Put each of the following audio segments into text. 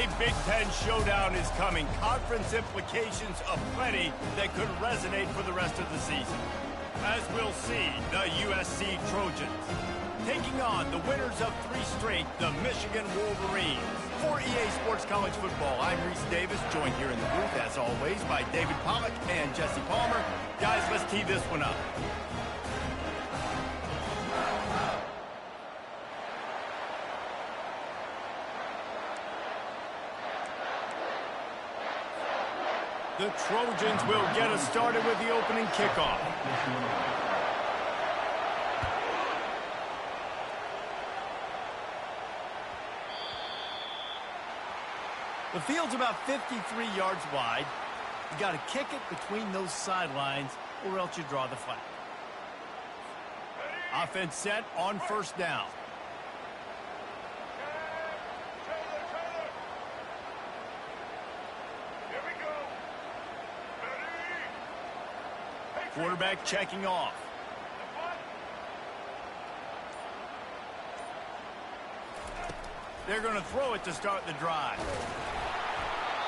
A Big Ten showdown is coming. Conference implications aplenty that could resonate for the rest of the season. As we'll see, the USC Trojans taking on the winners of 3 straight, the Michigan Wolverines. For EA Sports College Football, I'm Reese Davis, joined here in the booth, as always, by David Pollack and Jesse Palmer. Guys, let's tee this one up. The Trojans will get us started with the opening kickoff. The field's about 53 yards wide. You got to kick it between those sidelines, or else you draw the flag. Offense set on first down. Quarterback checking off. They're going to throw it to start the drive.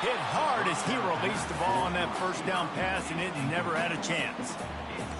Hit hard as he released the ball on that first down pass, and it never had a chance.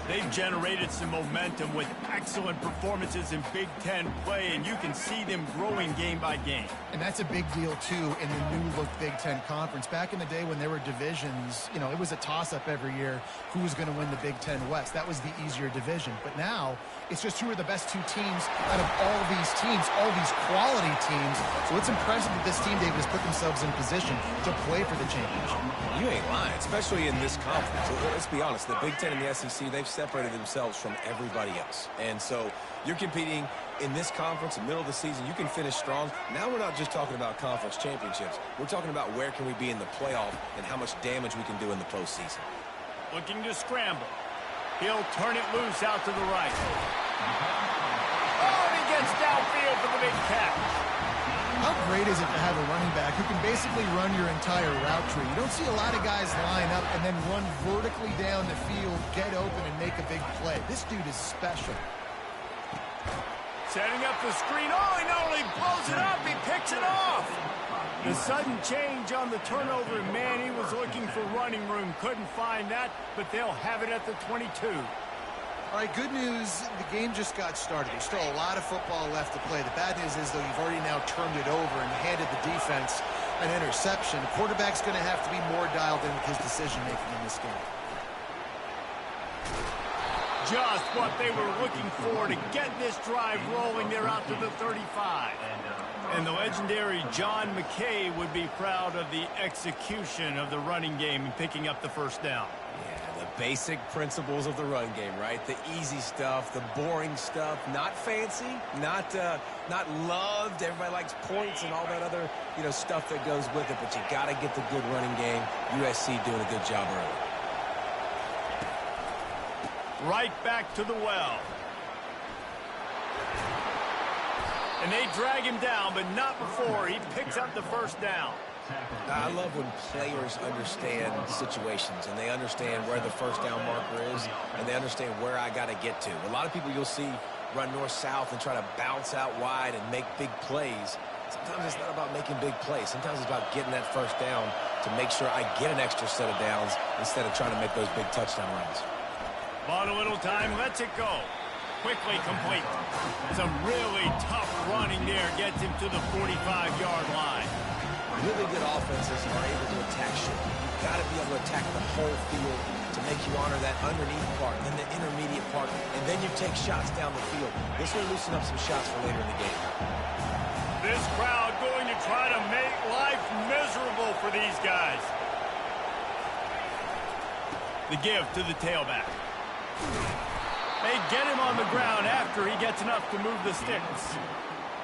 They've generated some momentum with excellent performances in Big Ten play, and you can see them growing game by game. And that's a big deal, too, in the new-look Big Ten Conference. Back in the day when there were divisions, you know, it was a toss-up every year who was going to win the Big Ten West. That was the easier division. But now, it's just who are the best 2 teams out of all these teams, all these quality teams. So it's impressive that this team, David, has put themselves in position to play for the championship. You ain't lying, especially in this conference. Let's be honest, the Big Ten and the SEC, they've separated themselves from everybody else. And so you're competing in this conference, in the middle of the season. You can finish strong. Now we're not just talking about conference championships. We're talking about where can we be in the playoff and how much damage we can do in the postseason. Looking to scramble. He'll turn it loose out to the right. Oh, and he gets downfield for the big catch. How great is it to have a running back who can basically run your entire route tree? You don't see a lot of guys line up and then run vertically down the field, get open, and make a big play. This dude is special. Setting up the screen. Oh, he not only blows it up, he picks it off. The sudden change on the turnover, man, he was looking for running room. Couldn't find that, but they'll have it at the 22. All right, good news, the game just got started. There's still a lot of football left to play. The bad news is, though, you've already now turned it over and handed the defense an interception. The quarterback's going to have to be more dialed in with his decision-making in this game. Just what they were looking for to get this drive rolling. They're out to the 35. And the legendary John McKay would be proud of the execution of the running game and picking up the first down. Basic principles of the run game, right? The easy stuff, the boring stuff, not fancy, not loved. Everybody likes points and all that other, stuff that goes with it, but you got to get the good running game. USC doing a good job early. Right back to the well. And they drag him down, but not before he picks up the first down. I love when players understand situations and they understand where the first down marker is and they understand where I got to get to. A lot of people you'll see run north-south and try to bounce out wide and make big plays. Sometimes it's not about making big plays. Sometimes it's about getting that first down to make sure I get an extra set of downs instead of trying to make those big touchdown runs. Bought a little time, lets it go. Quickly complete. Some really tough running there gets him to the 45-yard line. Really good offenses are able to attack short. You've got to be able to attack the whole field to make you honor that underneath part, then the intermediate part, and then you take shots down the field. This will loosen up some shots for later in the game. This crowd going to try to make life miserable for these guys. The give to the tailback. They get him on the ground after he gets enough to move the sticks.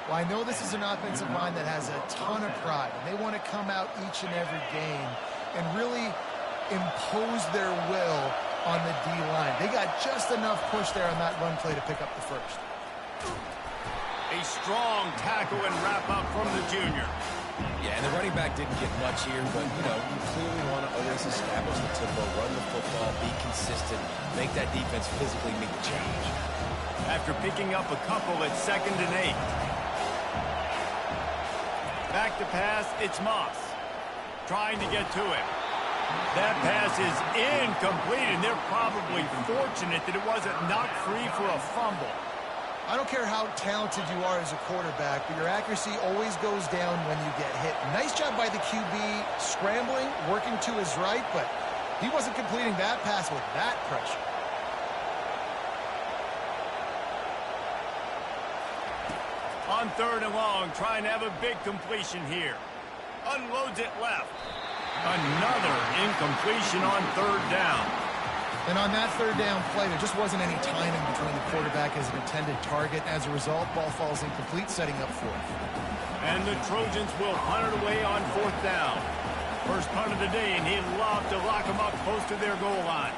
Well, I know this is an offensive line that has a ton of pride. They want to come out each and every game and really impose their will on the D-line. They got just enough push there on that run play to pick up the first. A strong tackle and wrap-up from the junior. Yeah, and the running back didn't get much here, but, you clearly want to always establish the tempo, run the football, be consistent, make that defense physically meet the challenge. After picking up a couple at 2nd and 8. Back to pass, it's Moss. Trying to get to him. That pass is incomplete, and they're probably fortunate that it wasn't knocked free for a fumble. I don't care how talented you are as a quarterback, but your accuracy always goes down when you get hit. Nice job by the QB scrambling, working to his right, but he wasn't completing that pass with that pressure. On 3rd and long, trying to have a big completion here. Unloads it left. Another incompletion on 3rd down. And on that 3rd down play, there just wasn't any timing between the quarterback as an intended target. As a result, ball falls incomplete, setting up 4th. And the Trojans will punt it away on 4th down. First punt of the day, and he'd love to lock them up close to their goal line.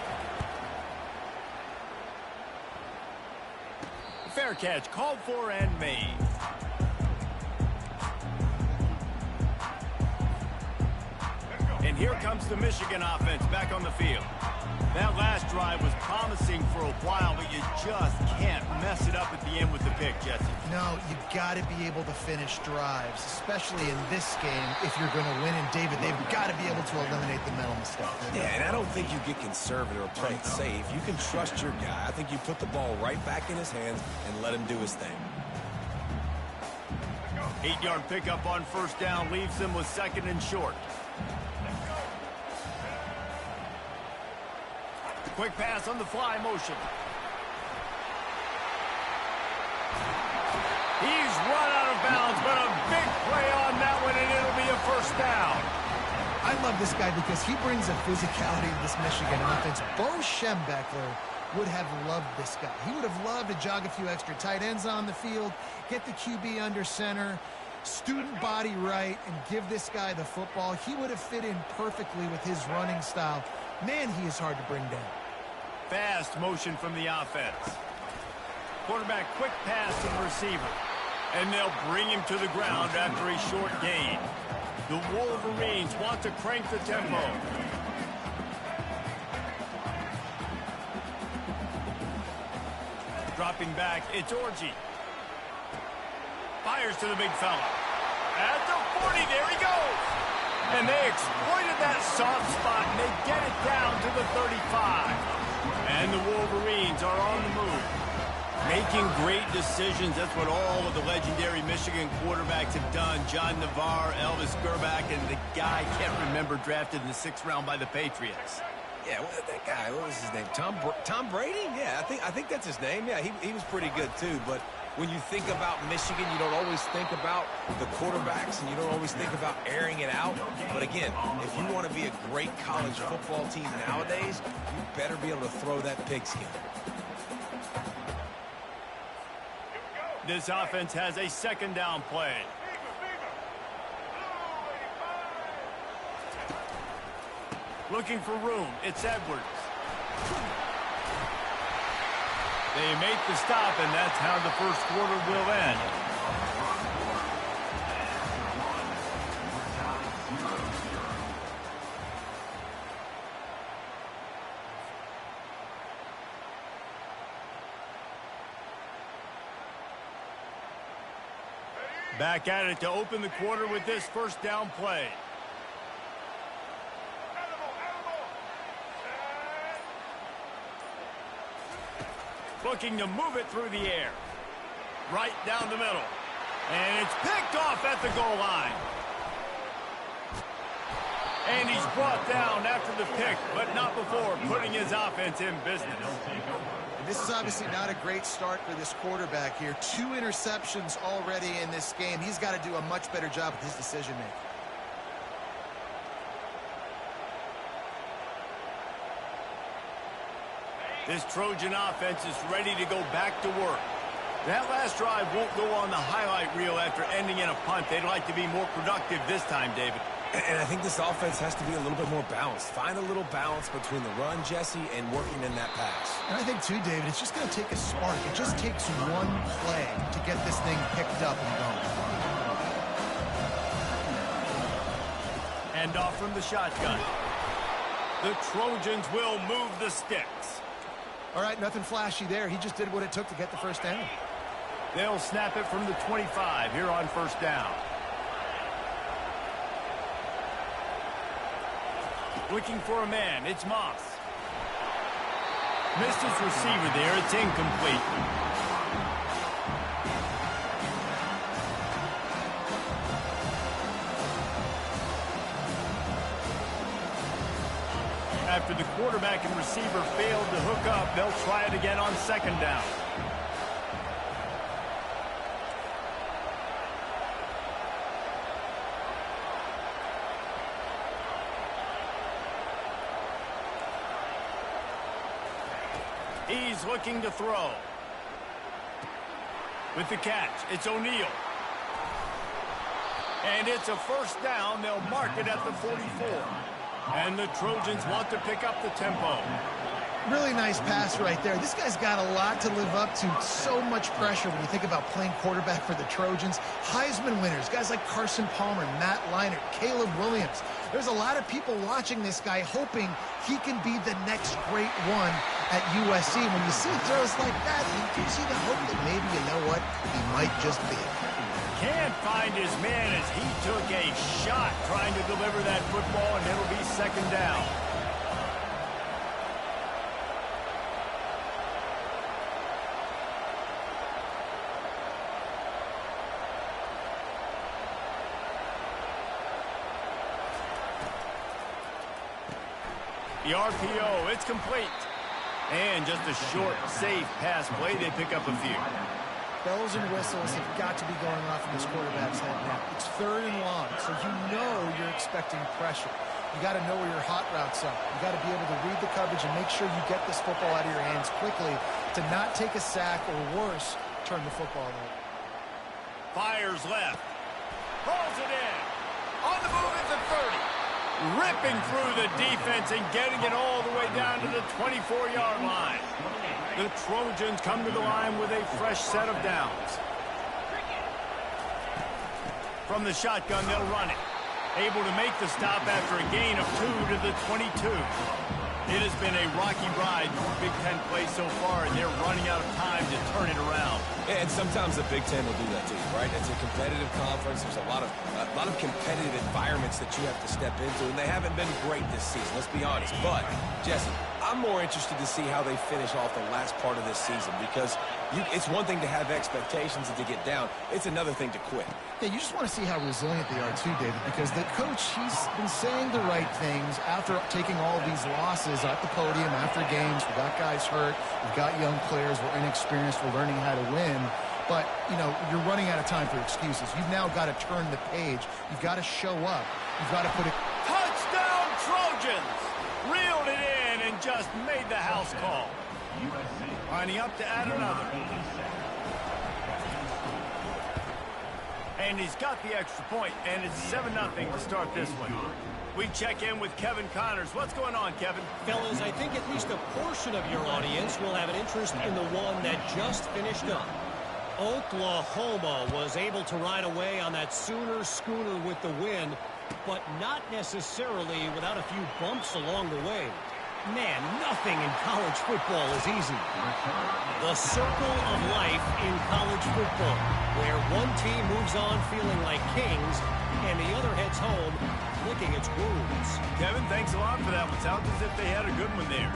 Fair catch, called for and made. And here comes the Michigan offense back on the field. That last drive was promising for a while, but you just can't mess it up at the end with the pick, Jesse. No, you've got to be able to finish drives, especially in this game if you're going to win. And, David, they've got to be able to eliminate the mental mistakes. Yeah, and I don't think you get conservative or play it safe. You can trust your guy. I think you put the ball right back in his hands and let him do his thing. 8-yard pickup on 1st down leaves them with 2nd and short. Quick pass on the fly motion. He's run out of bounds, but a big play on that one, and it'll be a 1st down. I love this guy because he brings a physicality to this Michigan offense. Bo Schembechler would have loved this guy. He would have loved to jog a few extra tight ends on the field, get the QB under center, student body right, and give this guy the football. He would have fit in perfectly with his running style. Man, he is hard to bring down. Fast motion from the offense. Quarterback quick pass to the receiver. And they'll bring him to the ground after a short gain. The Wolverines want to crank the tempo. Dropping back, it's Orji. Fires to the big fella. At the 40, there he goes. And they exploited that soft spot, and they get it down to the 35. And the Wolverines are on the move. Making great decisions, that's what all of the legendary Michigan quarterbacks have done. John Navarre, Elvis Gerbach, and the guy, I can't remember, drafted in the 6th round by the Patriots. Yeah, well, that guy, what was his name? Tom Brady? Yeah, I think that's his name. Yeah, he was pretty good too. But when you think about Michigan, you don't always think about the quarterbacks, and you don't always think about airing it out. But again, if you want to be a great college football team nowadays, you better be able to throw that pigskin. This offense has a 2nd down play. Looking for room, it's Edwards. They make the stop, and that's how the 1st quarter will end. Back at it to open the quarter with this 1st down play. Looking to move it through the air. Right down the middle. And it's picked off at the goal line. And he's brought down after the pick, but not before putting his offense in business. This is obviously not a great start for this quarterback here. 2 interceptions already in this game. He's got to do a much better job with his decision-making. This Trojan offense is ready to go back to work. That last drive won't go on the highlight reel after ending in a punt. They'd like to be more productive this time, David. And I think this offense has to be a little bit more balanced. Find a little balance between the run, Jesse, and working in that pass. And I think, too, David, it's just going to take a spark. It just takes one play to get this thing picked up and going. And off from the shotgun. The Trojans will move the sticks. All right, nothing flashy there. He just did what it took to get the 1st down. They'll snap it from the 25 here on 1st down. Looking for a man. It's Moss. Missed his receiver there. It's incomplete. After the quarterback and receiver failed to hook up, they'll try it again on second down. He's looking to throw. With the catch, it's O'Neal. And it's a first down. They'll mark it at the 44. And the Trojans want to pick up the tempo. Really nice pass right there. This guy's got a lot to live up to. So much pressure when you think about playing quarterback for the Trojans. Heisman winners, guys like Carson Palmer, Matt Leinart, Caleb Williams. There's a lot of people watching this guy hoping he can be the next great one at USC. When you see throws like that, you do see the hope that maybe, you know what, he might just be it. Can't find his man as he took a shot trying to deliver that football, and it'll be second down. The RPO, it's complete. And just a short, safe pass play. They pick up a few. Bells and whistles have got to be going off in this quarterback's head now. It's third and long, so you know you're expecting pressure. You got to know where your hot routes are. You got to be able to read the coverage and make sure you get this football out of your hands quickly to not take a sack or worse, turn the football over. Fires left. Pulls it in. On the move at the 30. Ripping through the defense and getting it all the way down to the 24-yard line. The Trojans come to the line with a fresh set of downs. From the shotgun, they'll run it. Able to make the stop after a gain of 2 to the 22. It has been a rocky ride through Big Ten play so far, and they're running out of time to turn it around. And sometimes the Big Ten will do that to you, right? It's a competitive conference. There's a lot of competitive environments that you have to step into, and they haven't been great this season, let's be honest. But, Jesse, I'm more interested to see how they finish off the last part of this season, because it's one thing to have expectations and to get down. It's another thing to quit. Yeah, you just want to see how resilient they are too, David, because the coach, he's been saying the right things after taking all these losses at the podium, after games. We got guys hurt. We've got young players. We're inexperienced. We're learning how to win. But, you know, you're running out of time for excuses. You've now got to turn the page. You've got to show up. You've got to put it. Touchdown, Trojans! Reeled it in and just made the house call. Lining up to add another. And he's got the extra point, and it's 7-0 to start this one. We check in with Kevin Connors. What's going on, Kevin? Fellas, I think at least a portion of your audience will have an interest in the one that just finished up. Oklahoma was able to ride away on that Sooner schooner with the win, but not necessarily without a few bumps along the way. Man, nothing in college football is easy. The circle of life in college football, where one team moves on feeling like kings, and the other heads home licking its wounds. Kevin, thanks a lot for that one. Sounds as if they had a good one there.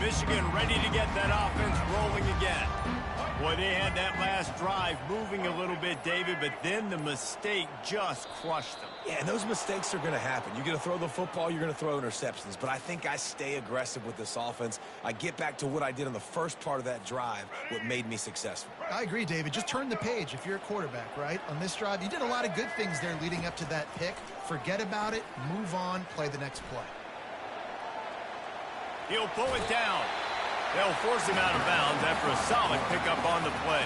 Michigan ready to get that offense rolling again. Boy, they had that last drive moving a little bit, David, but then the mistake just crushed them. Yeah, and those mistakes are going to happen. You're going to throw the football, you're going to throw interceptions. But I think I stay aggressive with this offense. I get back to what I did on the first part of that drive, what made me successful. I agree, David. Just turn the page if you're a quarterback, right? On this drive, you did a lot of good things there leading up to that pick. Forget about it, move on, play the next play. He'll pull it down. They'll force him out of bounds after a solid pickup on the play.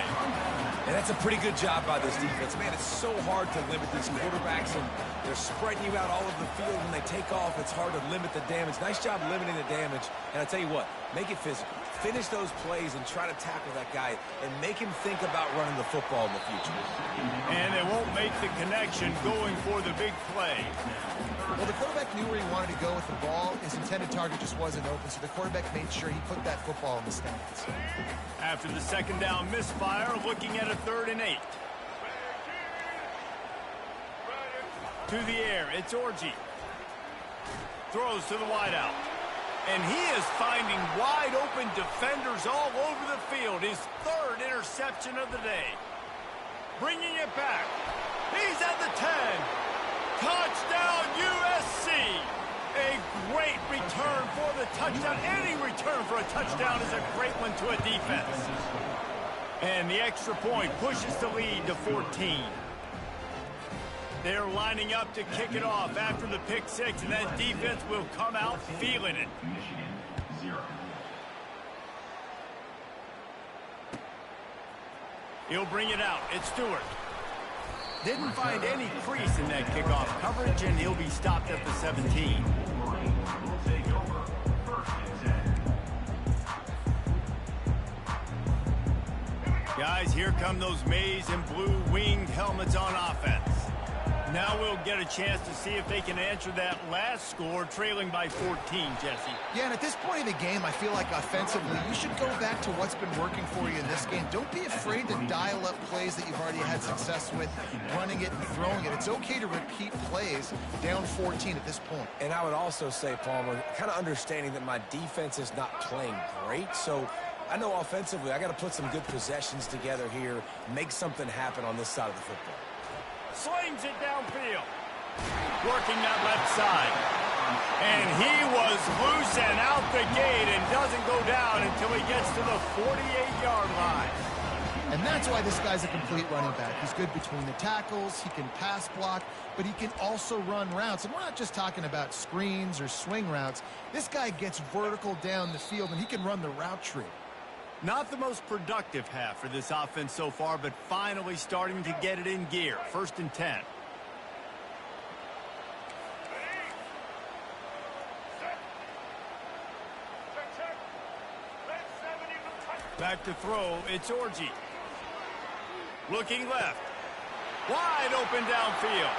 And that's a pretty good job by this defense. Man, it's so hard to limit these quarterbacks, and they're spreading you out all over the field. When they take off, it's hard to limit the damage. Nice job limiting the damage. And I tell you what, make it physical. Finish those plays and try to tackle that guy and make him think about running the football in the future. And they won't make the connection going for the big play. Well, the quarterback knew where he wanted to go with the ball. His intended target just wasn't open, so the quarterback made sure he put that football in the stands. After the second down misfire, looking at a 3rd and 8. Through the air, it's Orji. Throws to the wideout. And he is finding wide-open defenders all over the field. His third interception of the day. Bringing it back. He's at the 10. Touchdown, USC. A great return for the touchdown. Any return for a touchdown is a great one to a defense. And the extra point pushes the lead to 14. They're lining up to kick it off after the pick six, and that defense will come out feeling it. Michigan, 0. He'll bring it out. It's Stewart. Didn't find any crease in that kickoff coverage, and he'll be stopped at the 17. Will take over 1st and 10. Guys, here come those maize and blue winged helmets on offense. Now we'll get a chance to see if they can answer that last score, trailing by 14, Jesse. Yeah, and at this point in the game, I feel like offensively, you should go back to what's been working for you in this game. Don't be afraid to dial up plays that you've already had success with, running it and throwing it. It's okay to repeat plays down 14 at this point. And I would also say, Palmer, kind of understanding that my defense is not playing great, so I know offensively I got to put some good possessions together here, make something happen on this side of the football. Slings it downfield. Working that left side. And he was loose and out the gate and doesn't go down until he gets to the 48-yard line. And that's why this guy's a complete running back. He's good between the tackles, he can pass block, but he can also run routes. And we're not just talking about screens or swing routes. This guy gets vertical down the field, and he can run the route tree. Not the most productive half for this offense so far, but finally starting to get it in gear. 1st and 10. Back to throw, it's Orji. Looking left. Wide open downfield.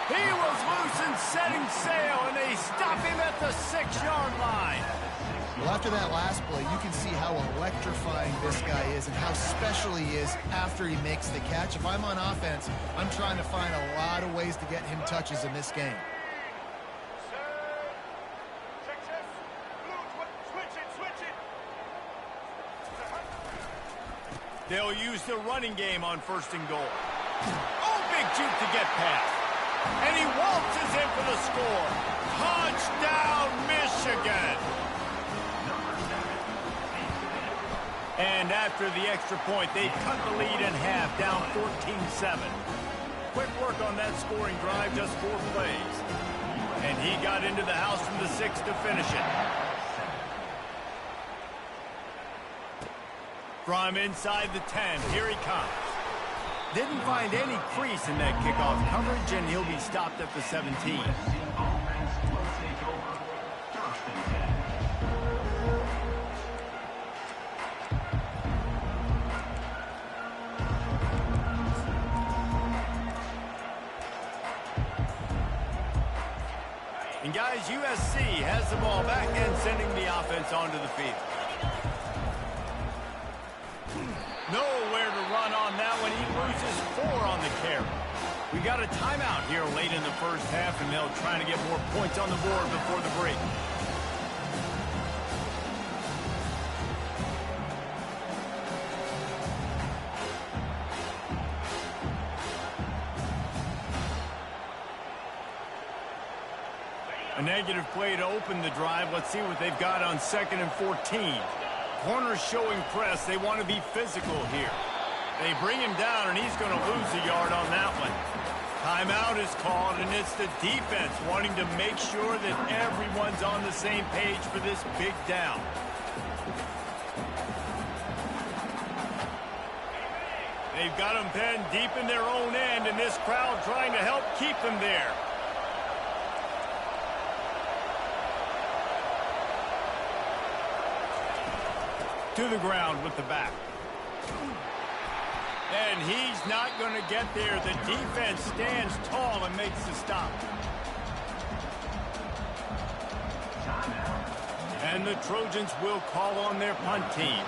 He was loose and setting sail, and they stop him at the 6-yard line. Well, after that last play, you can see how electrifying this guy is and how special he is after he makes the catch. If I'm on offense, I'm trying to find a lot of ways to get him touches in this game. They'll use the running game on 1st and goal. Oh, big juke to get past. And he waltzes in for the score. Touchdown, Michigan. And after the extra point, they cut the lead in half, down 14-7. Quick work on that scoring drive, just 4 plays. And he got into the house from the 6 to finish it. From inside the 10, here he comes. Didn't find any crease in that kickoff coverage, and he'll be stopped at the 17. And guys, USC has the ball back and sending the offense onto the field. Nowhere to run on that one. He loses 4 on the carry. We got a timeout here late in the first half, and they'll try to get more points on the board before the break. A negative play to open the drive. Let's see what they've got on 2nd and 14. Corners showing press. They want to be physical here. They bring him down, and he's going to lose a yard on that one. Timeout is called, and it's the defense wanting to make sure that everyone's on the same page for this big down. They've got them penned deep in their own end, and this crowd trying to help keep them there. To the ground with the back. And he's not going to get there. The defense stands tall and makes the stop. And the Trojans will call on their punt team.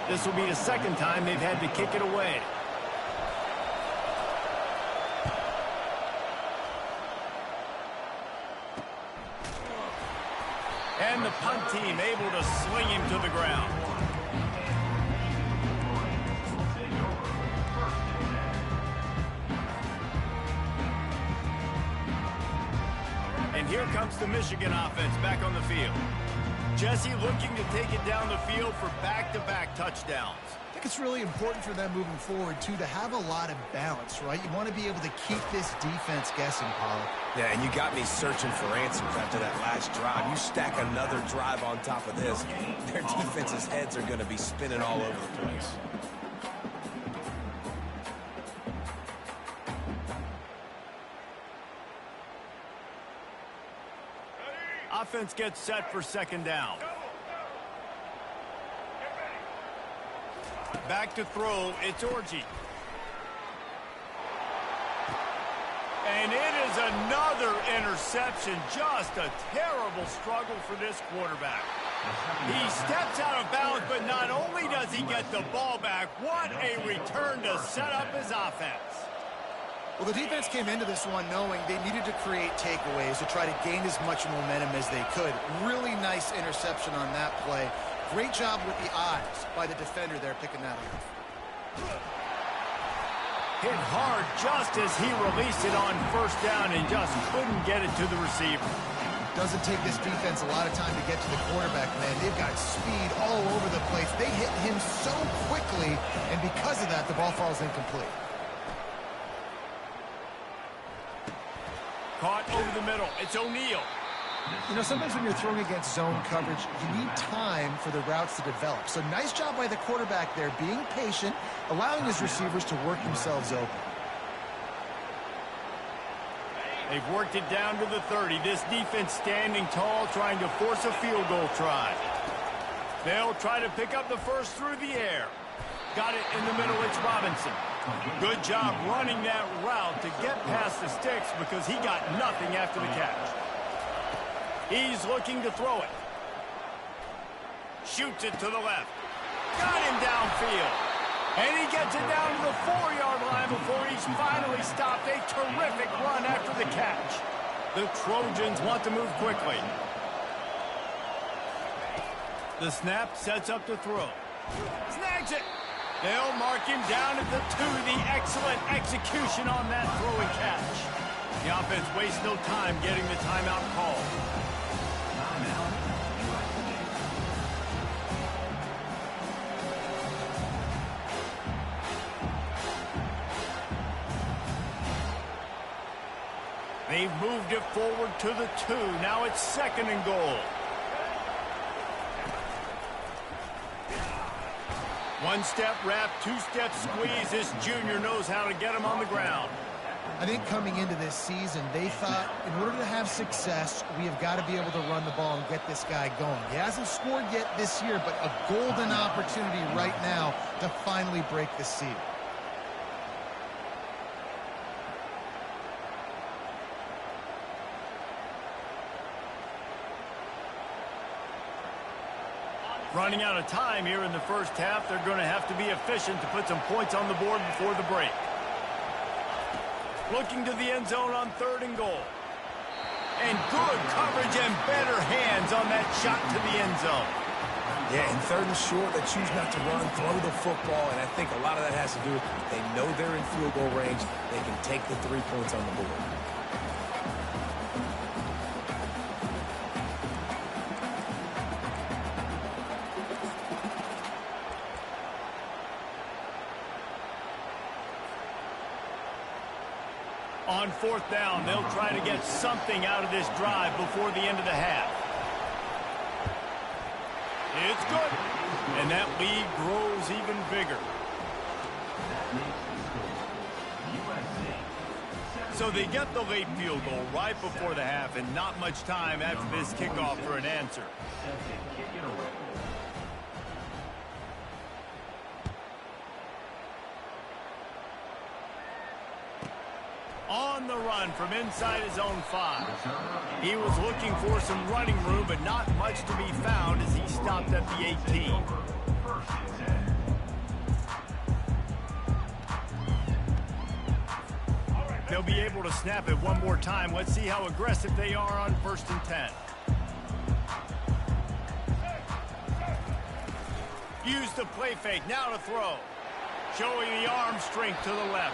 This will be the 2nd time they've had to kick it away. And the punt team able to sling him to the ground. And here comes the Michigan offense back on the field. Jesse looking to take it down the field for back-to-back touchdowns. I think it's really important for them moving forward, too, to have a lot of balance, right? You want to be able to keep this defense guessing, Paul. Yeah, and you got me searching for answers after that last drive. You stack another drive on top of this, their defense's heads are going to be spinning all over the place. Offense gets set for second down. Back to throw, it's Orji. And it is another interception. Just a terrible struggle for this quarterback. He steps out of bounds, but not only does he get the ball back, what a return to set up his offense. Well, the defense came into this one knowing they needed to create takeaways to try to gain as much momentum as they could. Really nice interception on that play. Great job with the eyes by the defender there picking that off. Hit hard just as he released it on first down and just couldn't get it to the receiver. Doesn't take this defense a lot of time to get to the quarterback, man. They've got speed all over the place. They hit him so quickly, and because of that, the ball falls incomplete. Caught over the middle. It's O'Neal. You know, sometimes when you're throwing against zone coverage, you need time for the routes to develop. So nice job by the quarterback there, being patient, allowing his receivers to work themselves open. They've worked it down to the 30. This defense standing tall, trying to force a field goal try. They'll try to pick up the first through the air. Got it in the middle. It's Robinson. Good job running that route to get past the sticks because he got nothing after the catch. He's looking to throw it. Shoots it to the left. Got him downfield. And he gets it down to the 4-yard line before he's finally stopped. A terrific run after the catch. The Trojans want to move quickly. The snap sets up to throw. Snags it. They'll mark him down at the 2. The excellent execution on that throw and catch. The offense wastes no time getting the timeout called. They've moved it forward to the 2. Now it's second and goal. One-step wrap, two-step squeeze. This junior knows how to get him on the ground. I think coming into this season, they thought in order to have success, we have got to be able to run the ball and get this guy going. He hasn't scored yet this year, but a golden opportunity right now to finally break the seal. Running out of time here in the first half. They're going to have to be efficient to put some points on the board before the break. Looking to the end zone on third and goal. And good coverage and better hands on that shot to the end zone. Yeah, in third and short, they choose not to run, throw the football, and I think a lot of that has to do with they know they're in field goal range. They can take the 3 points on the board. On fourth down, they'll try to get something out of this drive before the end of the half. It's good. And that lead grows even bigger. So they get the late field goal right before the half and not much time after this kickoff for an answer. On the run from inside his own 5. He was looking for some running room, but not much to be found as he stopped at the 18. They'll be able to snap it one more time. Let's see how aggressive they are on 1st and 10. Use the play fake. Now to throw. Showing the arm strength to the left.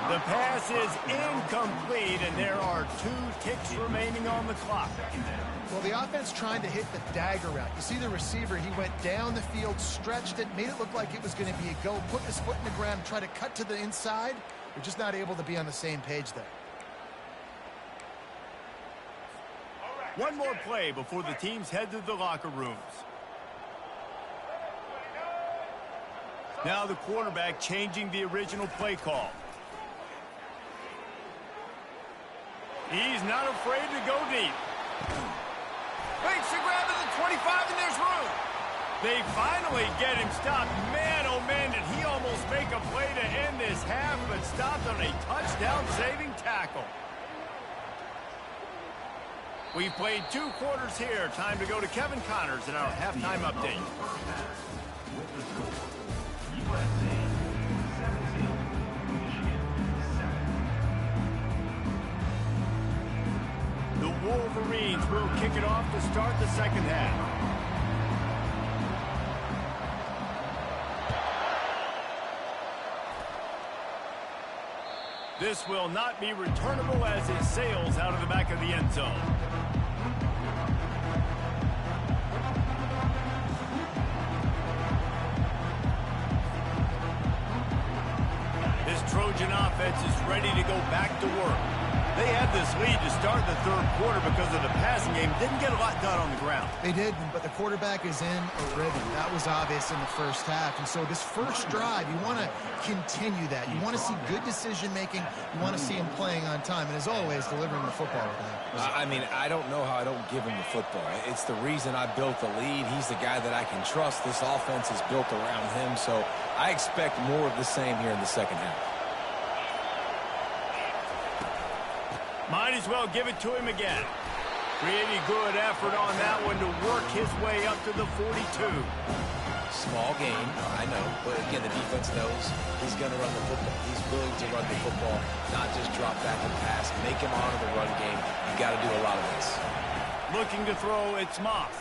The pass is incomplete, and there are 2 ticks remaining on the clock. Well, the offense trying to hit the dagger route. You see the receiver, he went down the field, stretched it, made it look like it was going to be a go, put his foot in the ground, try to cut to the inside. They're just not able to be on the same page there. One more play before the teams head to the locker rooms. Now the quarterback changing the original play call. He's not afraid to go deep. Makes the grab at the 25, and there's room. They finally get him stopped. Man, oh man, did he almost make a play to end this half, but stopped on a touchdown-saving tackle. We've played 2 quarters here. Time to go to Kevin Connors in our halftime update. The Wolverines will kick it off to start the second half. This will not be returnable as it sails out of the back of the end zone. This Trojan offense is ready to go back to work. They had this lead to start the third quarter because of the passing game. Didn't get a lot done on the ground. They did, but the quarterback is in a rhythm. That was obvious in the first half. And so this first drive, you want to continue that. You want to see good decision-making. You want to see him playing on time. And as always, delivering the football with that. I mean, I don't know how I don't give him the football. It's the reason I built the lead. He's the guy that I can trust. This offense is built around him. So I expect more of the same here in the second half. Might as well give it to him again. Pretty good effort on that one to work his way up to the 42. Small game, I know. But again, the defense knows he's going to run the football. He's willing to run the football, not just drop back and pass. Make him honor the run game. You got to do a lot of this. Looking to throw, it's Moss.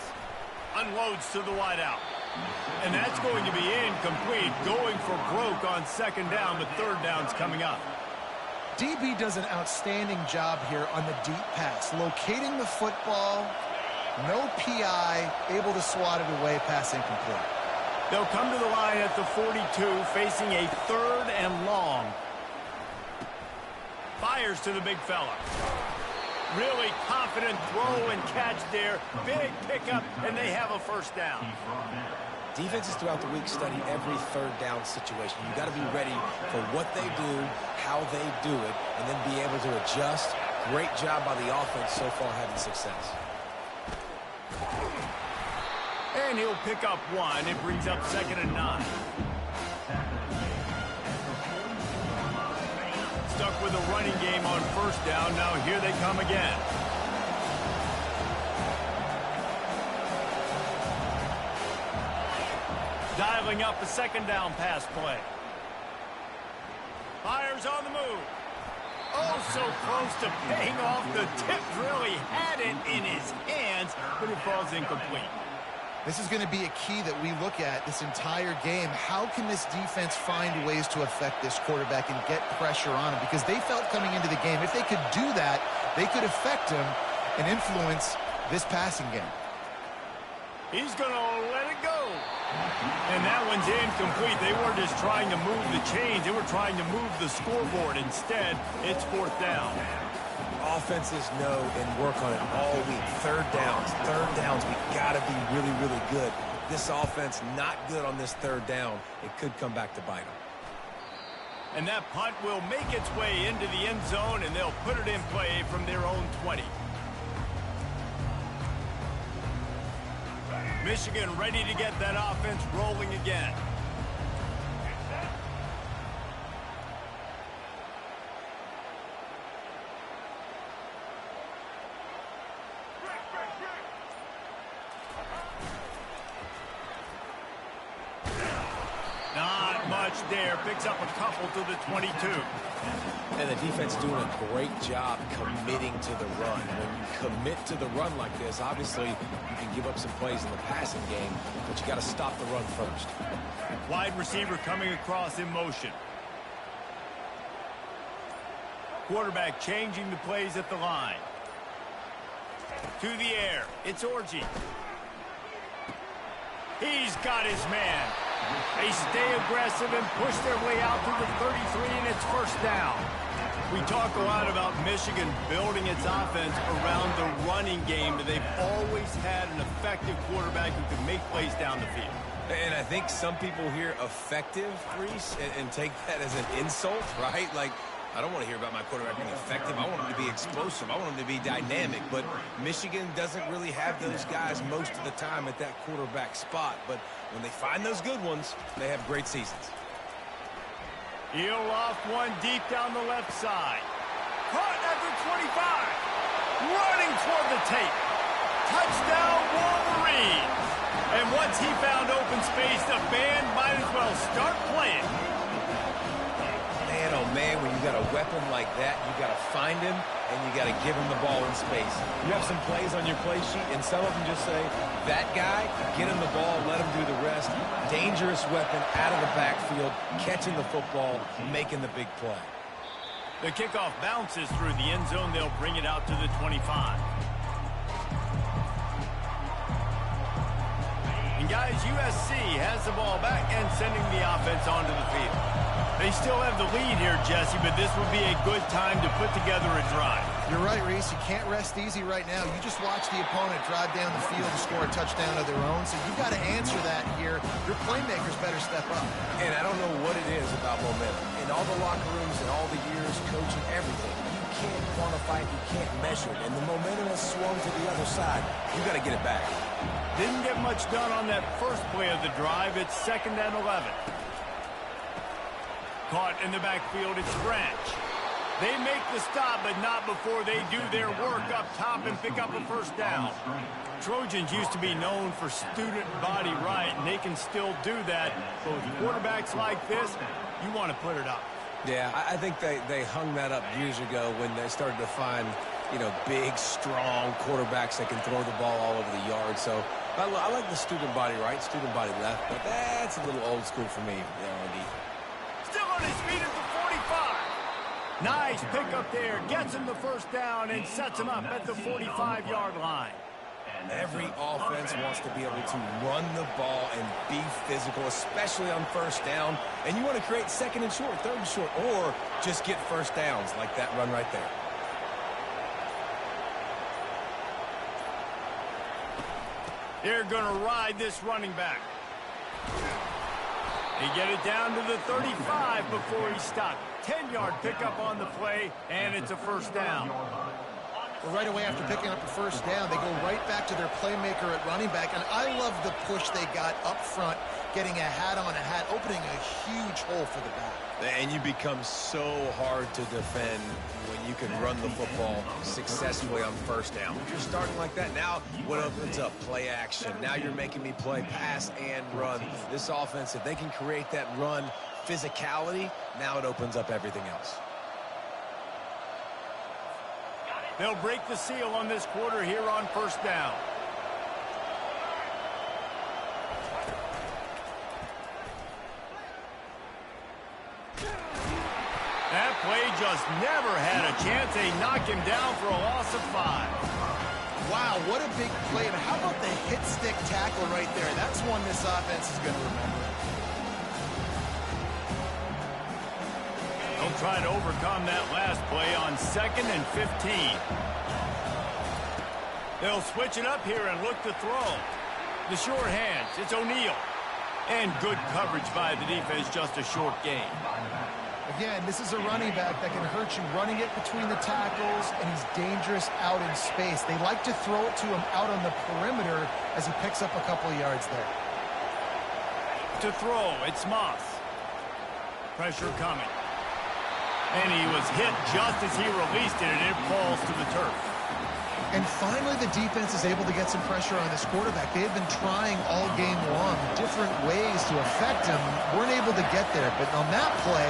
Unloads to the wideout. And that's going to be incomplete. Going for broke on second down, but third down's coming up. DB does an outstanding job here on the deep pass. Locating the football, no PI, able to swat it away, pass incomplete. They'll come to the line at the 42, facing a third and long. Fires to the big fella. Really confident throw and catch there. Big pickup, and they have a first down. Defenses throughout the week study every third down situation. You got to be ready for what they do, how they do it, and then be able to adjust. Great job by the offense so far having success. And he'll pick up 1. It brings up 2nd and 9. Stuck with a running game on first down. Now here they come again. Dialing up a second down pass play. Fires on the move. Oh, so close to paying off. The tip really had it in his hands, but it falls incomplete. This is going to be a key that we look at this entire game. How can this defense find ways to affect this quarterback and get pressure on him? Because they felt coming into the game, if they could do that, they could affect him and influence this passing game. He's going to let it go. And that one's incomplete. They weren't just trying to move the chains. They were trying to move the scoreboard. Instead, it's 4th down. Offenses know and work on it all week. Third downs, we got to be really, really good. This offense not good on this third down. It could come back to bite them. And that punt will make its way into the end zone, and they'll put it in play from their own 20. Michigan ready to get that offense rolling again. Not much there, picks up a couple to the 22. And the defense doing a great job committing to the run. When you commit to the run like this, obviously you can give up some plays in the passing game, but you got to stop the run first. Wide receiver coming across in motion. Quarterback changing the plays at the line. To the air. It's Orji. He's got his man. They stay aggressive and push their way out to the 33, and it's first down. We talk a lot about Michigan building its offense around the running game. They've always had an effective quarterback who can make plays down the field. And I think some people hear effective, Reese, and take that as an insult, right? Like, I don't want to hear about my quarterback being effective. I want him to be explosive. I want him to be dynamic. But Michigan doesn't really have those guys most of the time at that quarterback spot. But when they find those good ones, they have great seasons. He'll loft one deep down the left side. Caught at the 25. Running toward the tape. Touchdown, Wolverines. And once he found open space, the band might as well start playing. Man, oh man, when you got a weapon like that, you got to find him and you got to give him the ball in space. You have some plays on your play sheet, and some of them just say, that guy, get him the ball, let him do the rest. Dangerous weapon out of the backfield, catching the football, making the big play. The kickoff bounces through the end zone. They'll bring it out to the 25. And guys, USC has the ball back and sending the offense onto the field. They still have the lead here, Jesse, but this would be a good time to put together a drive. You're right, Reese. You can't rest easy right now. You just watch the opponent drive down the field to score a touchdown of their own, so you've got to answer that here. Your playmakers better step up. And I don't know what it is about momentum. In all the locker rooms and all the years coaching, everything, you can't quantify it, you can't measure it. And the momentum has swung to the other side. You got to get it back. Didn't get much done on that first play of the drive. It's 2nd and 11. Caught in the backfield, it's Branch. They make the stop, but not before they do their work up top and pick up a first down. Trojans used to be known for student body right, and they can still do that. But with quarterbacks like this, you want to put it up. Yeah, I think they hung that up years ago when they started to find, you know, big, strong quarterbacks that can throw the ball all over the yard. So I like the student body right, student body left, but that's a little old school for me, you know, indeed. Still on his feet at the 45. Nice pickup there. Gets him the first down and sets him up at the 45-yard line. Every offense wants to be able to run the ball and be physical, especially on first down. And you want to create 2nd and short, 3rd and short, or just get first downs like that run right there. They're going to ride this running back. They get it down to the 35 before he stopped. 10-yard pickup on the play, and it's a first down. Well, right away after picking up the first down, they go right back to their playmaker at running back. And I love the push they got up front, getting a hat on a hat, opening a huge hole for the back. And you become so hard to defend when you can run the football successfully on first down. If you're starting like that, now what opens up? Play action. Now you're making me play pass and run. This offense, if they can create that run physicality, now it opens up everything else. They'll break the seal on this quarter here on first down. That play just never had a chance. They knock him down for a loss of 5. Wow, what a big play. But how about the hit stick tackle right there? That's one this offense is going to remember. They'll try to overcome that last play on 2nd and 15. They'll switch it up here and look to throw. The short hands, it's O'Neal. And good coverage by the defense, just a short gain. Again, this is a running back that can hurt you running it between the tackles, and he's dangerous out in space. They like to throw it to him out on the perimeter as he picks up a couple of yards there. To throw, it's Moss. Pressure coming. And he was hit just as he released it, and it falls to the turf. And finally, the defense is able to get some pressure on this quarterback. They've been trying all game long different ways to affect him. Weren't able to get there. But on that play,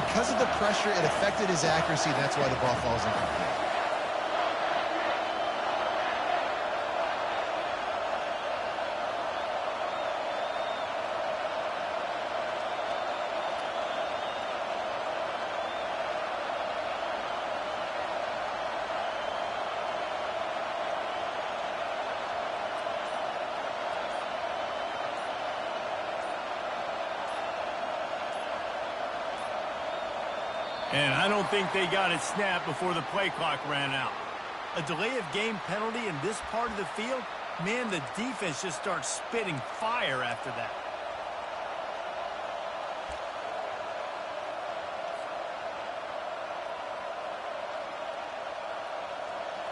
because of the pressure, it affected his accuracy. That's why the ball falls incomplete. And I don't think they got it snapped before the play clock ran out. A delay of game penalty in this part of the field, man, the defense just starts spitting fire after that.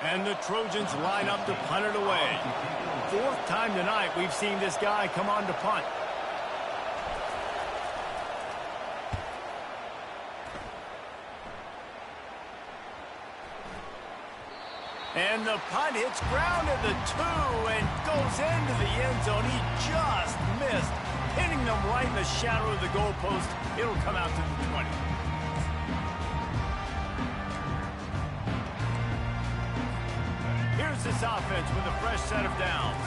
And the Trojans line up to punt it away. Fourth time tonight we've seen this guy come on to punt. And the punt hits ground at the 2 and goes into the end zone. He just missed, hitting them right in the shadow of the goalpost. It'll come out to the 20. Here's this offense with a fresh set of downs.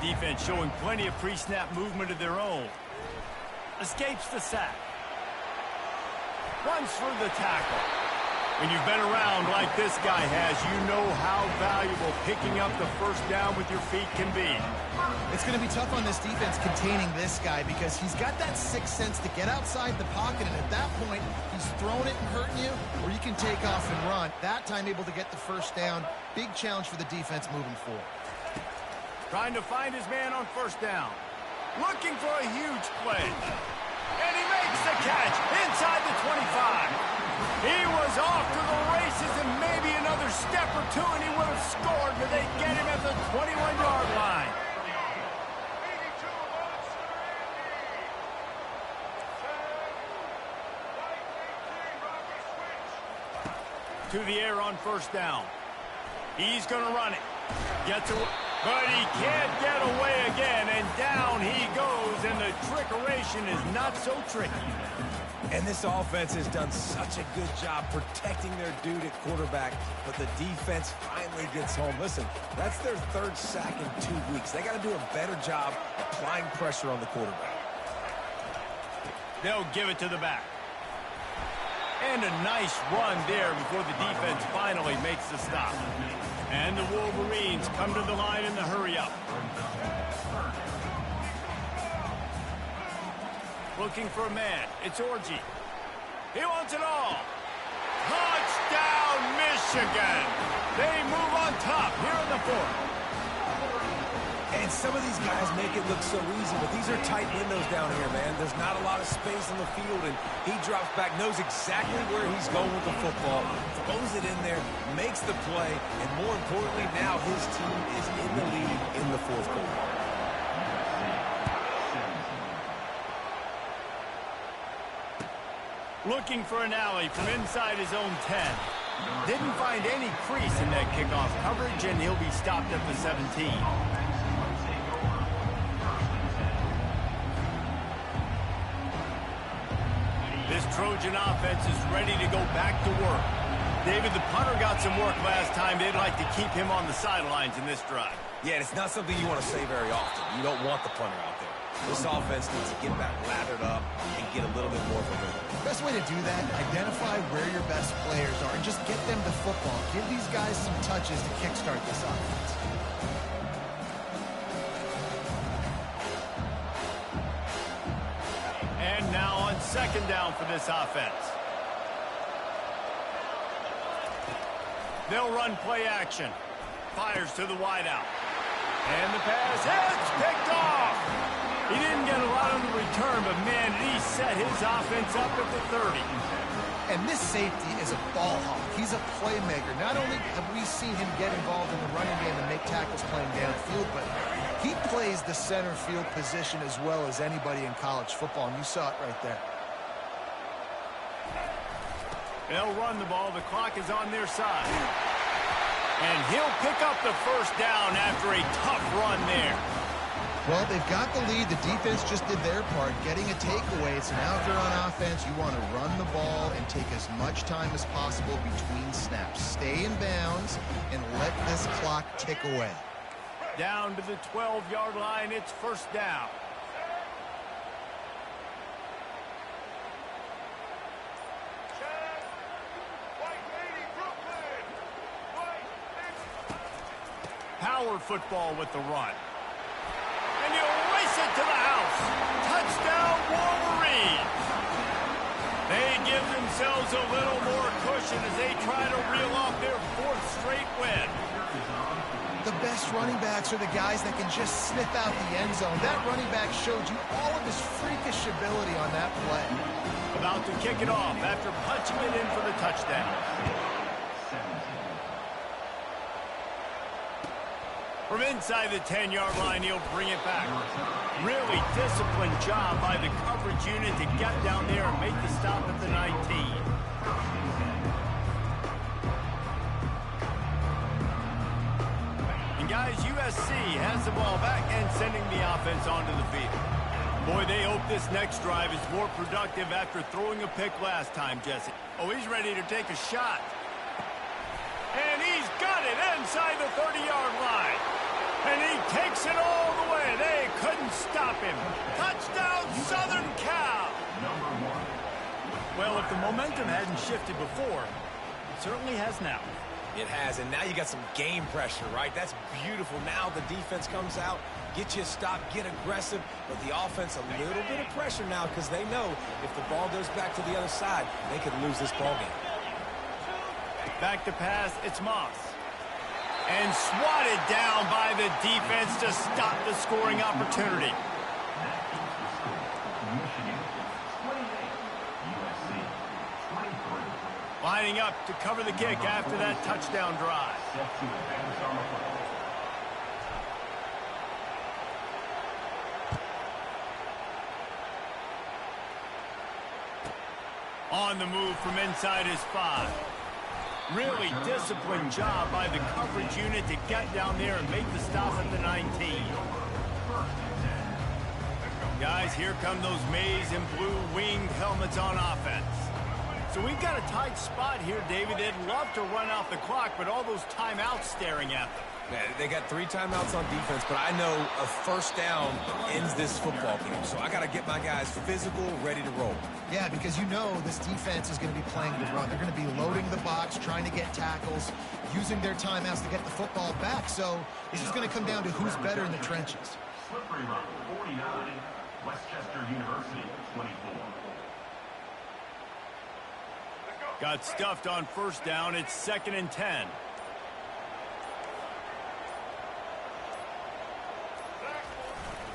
Defense showing plenty of pre-snap movement of their own. Escapes the sack. Runs through the tackle. When you've been around like this guy has, you know how valuable picking up the first down with your feet can be. It's going to be tough on this defense containing this guy because he's got that sixth sense to get outside the pocket, and at that point, he's throwing it and hurting you, or you can take off and run. That time able to get the first down. Big challenge for the defense moving forward. Trying to find his man on first down. Looking for a huge play. And he makes the catch inside the 25. He was off to the races and maybe another step or two and he would have scored, but they get him at the 21-yard line. To the air on first down. He's going to run it. Gets away, but he can't get away again, and down he goes, and the trickeration is not so tricky. And this offense has done such a good job protecting their dude at quarterback, but the defense finally gets home. Listen, that's their third sack in 2 weeks. They got to do a better job applying pressure on the quarterback. They'll give it to the back. And a nice run there before the defense finally makes the stop. And the Wolverines come to the line in the hurry-up. Looking for a man. It's Orji. He wants it all. Touchdown, Michigan. They move on top here in the fourth. And some of these guys make it look so easy, but these are tight windows down here, man. There's not a lot of space on the field, and he drops back, knows exactly where he's going with the football, throws it in there, makes the play, and more importantly, now his team is in the lead in the fourth quarter. Looking for an alley from inside his own 10. Didn't find any crease in that kickoff coverage, and he'll be stopped at the 17. This Trojan offense is ready to go back to work. David, the punter got some work last time. They'd like to keep him on the sidelines in this drive. Yeah, and it's not something you want to say very often. You don't want the punter out there. This offense needs to get back lathered up and get a little bit more of a rhythm. Best way to do that, identify where your best players are and just get them the football. Give these guys some touches to kickstart this offense. And now on second down for this offense. They'll run play action. Fires to the wideout. And the pass is picked off. He didn't get a lot on the return, but man, he set his offense up at the 30. And this safety is a ball hawk. He's a playmaker. Not only have we seen him get involved in the running game and make tackles playing downfield, but he plays the center field position as well as anybody in college football, and you saw it right there. They'll run the ball. The clock is on their side. And he'll pick up the first down after a tough run there. Well, they've got the lead. The defense just did their part, getting a takeaway. So now if you're on offense, you want to run the ball and take as much time as possible between snaps. Stay in bounds and let this clock tick away. Down to the 12-yard line, it's first down. Power football with the run. And he'll race it to the house. Touchdown, Wolverines. They give themselves a little more cushion as they try to reel off their fourth straight win. The best running backs are the guys that can just sniff out the end zone. That running back showed you all of his freakish ability on that play. About to kick it off after punching it in for the touchdown. From inside the 10-yard line, he'll bring it back. Really disciplined job by the coverage unit to get down there and make the stop at the 19. And guys, USC has the ball back and sending the offense onto the field. Boy, they hope this next drive is more productive after throwing a pick last time, Jesse. Oh, he's ready to take a shot. And he's got it inside the 30-yard line. And he takes it all the way. They couldn't stop him. Touchdown, Southern Cal. Well, if the momentum hadn't shifted before, it certainly has now. It has, and now you got some game pressure, right? That's beautiful. Now the defense comes out, get you a stop, get aggressive, but the offense a little bit of pressure now because they know if the ball goes back to the other side, they could lose this ball game. Back to pass, it's Moss. And swatted down by the defense to stop the scoring opportunity. Lining up to cover the kick after that touchdown drive. On the move from inside his 5. Really disciplined job by the coverage unit to get down there and make the stop at the 19. Guys, here come those maize and blue winged helmets on offense. So we've got a tight spot here, David. They'd love to run out the clock, but all those timeouts staring at them. Man, they got 3 timeouts on defense, but I know a first down ends this football game. So I got to get my guys physical, ready to roll. Yeah, because you know this defense is going to be playing the run. They're going to be loading the box, trying to get tackles, using their timeouts to get the football back. So this is going to come down to who's better in the trenches. Slippery run, 49, Westchester University, 24. Got stuffed on first down. It's 2nd and 10.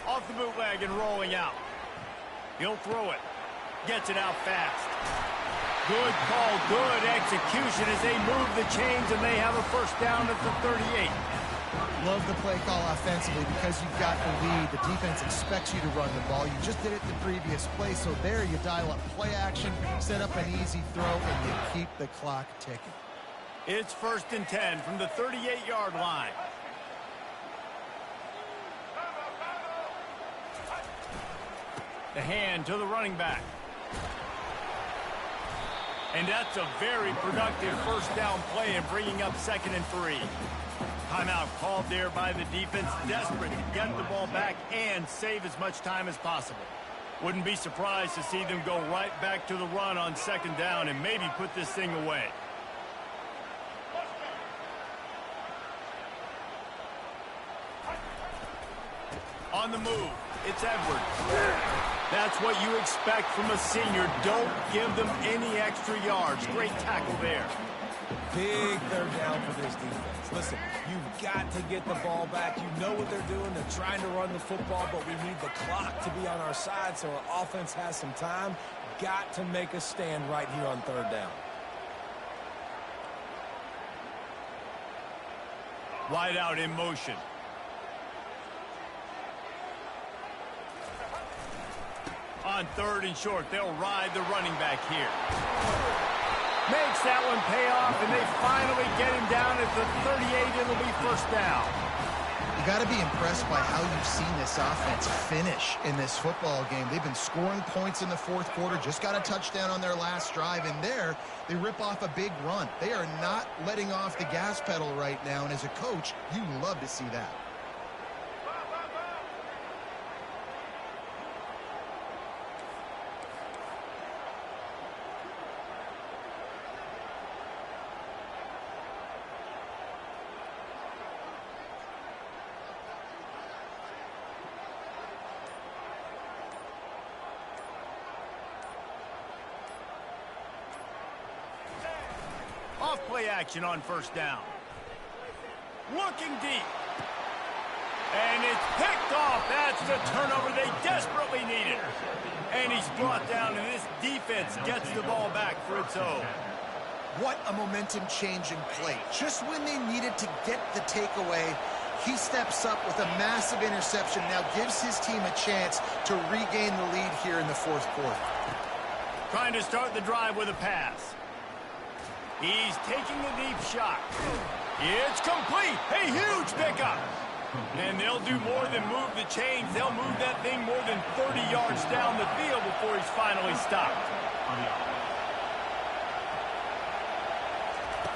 Off the bootleg and rolling out. He'll throw it. Gets it out fast. Good call, good execution as they move the chains and they have a first down at the 38. Love the play call offensively because you've got the lead. The defense expects you to run the ball. You just did it the previous play, so there you dial up play action, set up an easy throw, and you keep the clock ticking. It's 1st and 10 from the 38-yard line. The hand to the running back. And that's a very productive first down play and bringing up 2nd and 3. Timeout called there by the defense, desperate to get the ball back and save as much time as possible. Wouldn't be surprised to see them go right back to the run on 2nd down and maybe put this thing away. On the move, it's Edwards. That's what you expect from a senior. Don't give them any extra yards. Great tackle there. Big third down for this defense. Listen, you've got to get the ball back. You know what they're doing. They're trying to run the football, but we need the clock to be on our side so our offense has some time. Got to make a stand right here on 3rd down. Wide out in motion. On 3rd and short, they'll ride the running back here. Makes that one pay off, and they finally get him down at the 38. It'll be first down. You got to be impressed by how you've seen this offense finish in this football game. They've been scoring points in the fourth quarter, just got a touchdown on their last drive, and there they rip off a big run. They are not letting off the gas pedal right now, and as a coach, you love to see that. Off-play action on first down. Looking deep. And it's picked off. That's the turnover they desperately needed. And he's brought down, and this defense gets the ball back for its own. What a momentum change in play. Just when they needed to get the takeaway, he steps up with a massive interception, now gives his team a chance to regain the lead here in the fourth quarter. Trying to start the drive with a pass. He's taking the deep shot. It's complete. A huge pickup. And they'll do more than move the chains. They'll move that thing more than 30 yards down the field before he's finally stopped.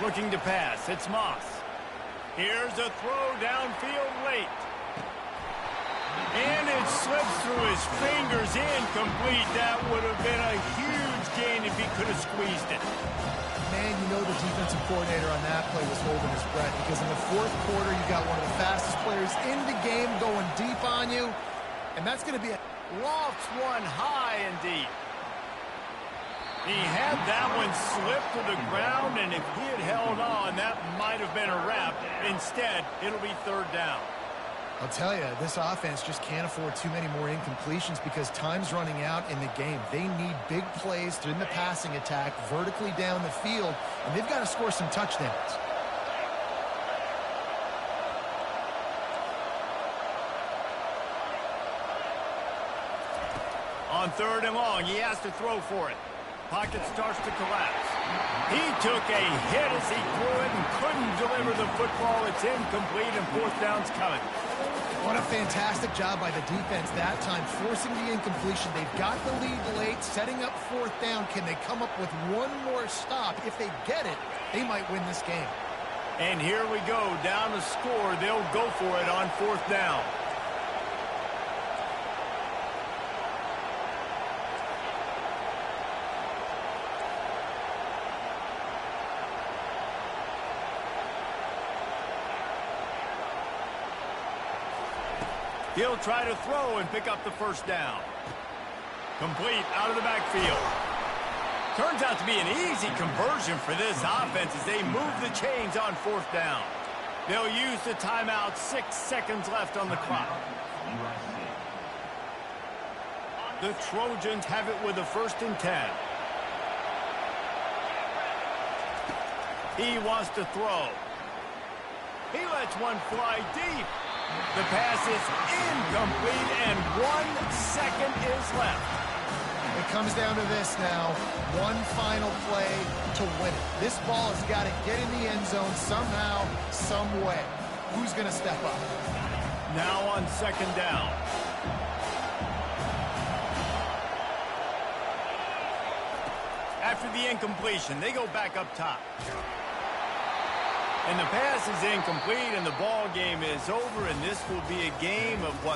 Looking to pass. It's Moss. Here's a throw downfield late. And it slips through his fingers, incomplete. That would have been a huge gain if he could have squeezed it. Man, you know the defensive coordinator on that play was holding his breath, because in the fourth quarter, you got one of the fastest players in the game going deep on you, and that's going to be a... Lofts one high and deep. He had that one slip to the ground, and if he had held on, that might have been a wrap. Instead, it'll be third down. I'll tell you, this offense just can't afford too many more incompletions because time's running out in the game. They need big plays in the passing attack, vertically down the field, and they've got to score some touchdowns. On third and long, he has to throw for it. Pocket starts to collapse. He took a hit as he threw it and couldn't deliver the football. It's incomplete, and fourth down's coming. What a fantastic job by the defense that time, forcing the incompletion. They've got the lead late, setting up fourth down. Can they come up with one more stop? If they get it, they might win this game. And here we go, down to score. They'll go for it on fourth down. He'll try to throw and pick up the first down. Complete out of the backfield. Turns out to be an easy conversion for this offense as they move the chains on fourth down. They'll use the timeout. 6 seconds left on the clock. The Trojans have it with a 1st and 10. He wants to throw. He lets one fly deep. The pass is incomplete, and 1 second is left. It comes down to this now. One final play to win it. This ball has got to get in the end zone somehow, some way. Who's going to step up? Now on second down. After the incompletion, they go back up top. And the pass is incomplete, and the ball game is over, and this will be a game of what